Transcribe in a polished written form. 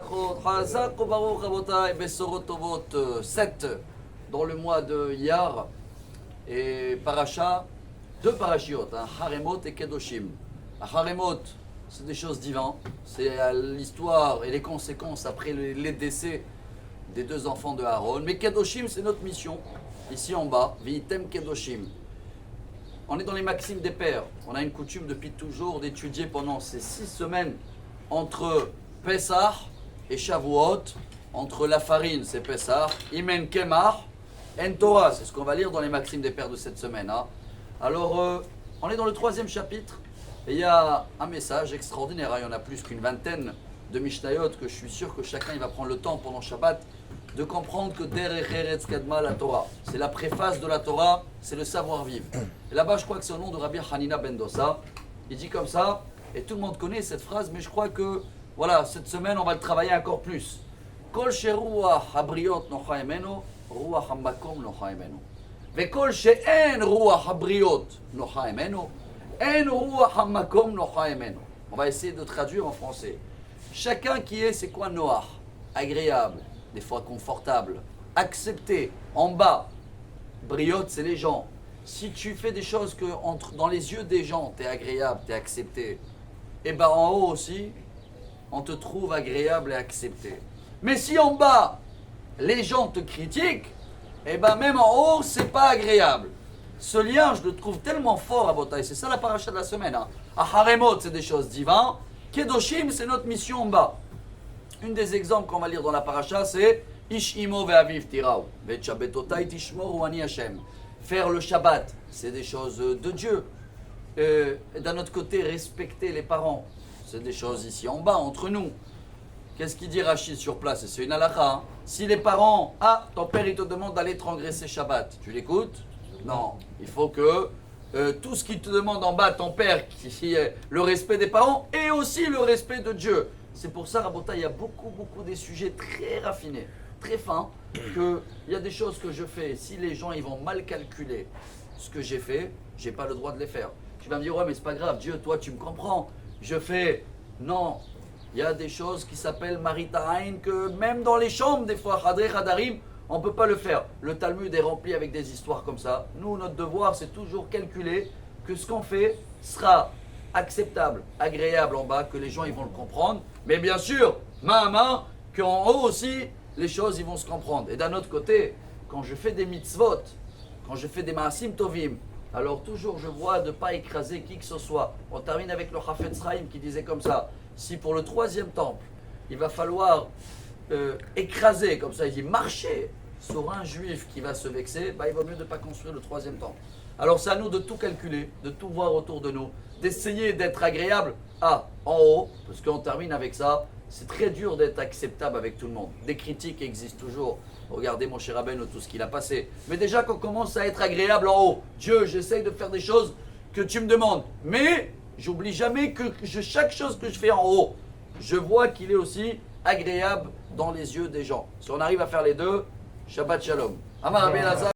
Chazak Baruch Rabotai Besorot Tovot 7 dans le mois de Iyar et Paracha, deux parashiot, Haremot et Kedoshim. Haremot, c'est des choses divines, c'est l'histoire et les conséquences après les décès des deux enfants de Aaron. Mais Kedoshim, c'est notre mission, ici en bas, Vitem Kedoshim. On est dans les maximes des pères. On a une coutume depuis toujours d'étudier pendant ces 6 semaines entre Pessah et Shavuot, entre la farine, c'est Pessah, Imen Kemar, En Torah, c'est ce qu'on va lire dans les maximes des pères de cette semaine. Alors, on est dans le 3e chapitre, et il y a un message extraordinaire. Il y en a plus qu'une vingtaine de Mishnayot que je suis sûr que chacun il va prendre le temps pendant Shabbat de comprendre que Derech Eretz Kadma la Torah, c'est la préface de la Torah, c'est le savoir-vivre. Et là-bas, je crois que c'est au nom de Rabbi Hanina ben Dosa. Il dit comme ça, et tout le monde connaît cette phrase, mais je crois que, voilà, cette semaine, on va le travailler encore plus. Kol sheruach habriot nocha emenu, ruach hamakom nocha emenu. Vekol she'en ruach habriot nocha emenu, en ruach hamakom nocha emenu. On va essayer de traduire en français. Chacun qui est, c'est quoi Noach? Agréable, des fois confortable, accepté, en bas. Briote, c'est les gens. Si tu fais des choses que dans les yeux des gens, tu es agréable, tu es accepté, et bien en haut aussi, on te trouve agréable et accepté. Mais si en bas, les gens te critiquent, et bien même en haut, c'est pas agréable. Ce lien, je le trouve tellement fort à Botaï. C'est ça la paracha de la semaine. À Haremot, c'est des choses divines. Kedoshim, c'est notre mission en bas. Un des exemples qu'on va lire dans la paracha, c'est Ish imo ve'aviv tirau, ve'chabetotai tishmoru ani Hashem. Faire le Shabbat, c'est des choses de Dieu. Et d'un autre côté, respecter les parents, c'est des choses ici en bas, entre nous. Qu'est-ce qu'il dit Rachid sur place? C'est une halakha. Si les parents, ton père il te demande d'aller transgresser Shabbat, tu l'écoutes? Non, il faut que tout ce qu'il te demande en bas, ton père, qui est le respect des parents et aussi le respect de Dieu. C'est pour ça, Rabota, il y a beaucoup des sujets très raffinés, très fins, qu'il y a des choses que je fais. Si les gens ils vont mal calculer ce que j'ai fait, j'ai pas le droit de les faire. Tu vas me dire, ouais, mais c'est pas grave, Dieu, toi, tu me comprends. Je fais, non. Il y a des choses qui s'appellent Maritaïn, que même dans les chambres, des fois, Hadré, Hadarim, on ne peut pas le faire. Le Talmud est rempli avec des histoires comme ça. Nous, notre devoir, c'est toujours calculer que ce qu'on fait sera acceptable, agréable en bas, que les gens ils vont le comprendre. Mais bien sûr, main à main, qu'en haut aussi, les choses ils vont se comprendre. Et d'un autre côté, quand je fais des mitzvot, quand je fais des maasim tovim, alors toujours je vois de ne pas écraser qui que ce soit. On termine avec le Chafetz Chaim qui disait comme ça, si pour le 3e temple, il va falloir écraser, comme ça il dit marcher sur un juif qui va se vexer, il vaut mieux de ne pas construire le 3e temple. Alors c'est à nous de tout calculer, de tout voir autour de nous, d'essayer d'être agréable en haut, parce qu'on termine avec ça, c'est très dur d'être acceptable avec tout le monde. Des critiques existent toujours. Regardez mon cher Rabbeinu, tout ce qu'il a passé. Mais déjà qu'on commence à être agréable en haut, Dieu, j'essaye de faire des choses que tu me demandes. Mais j'oublie jamais que chaque chose que je fais en haut, je vois qu'il est aussi agréable dans les yeux des gens. Si on arrive à faire les deux, Shabbat Shalom. Amar Rabbi Elazar.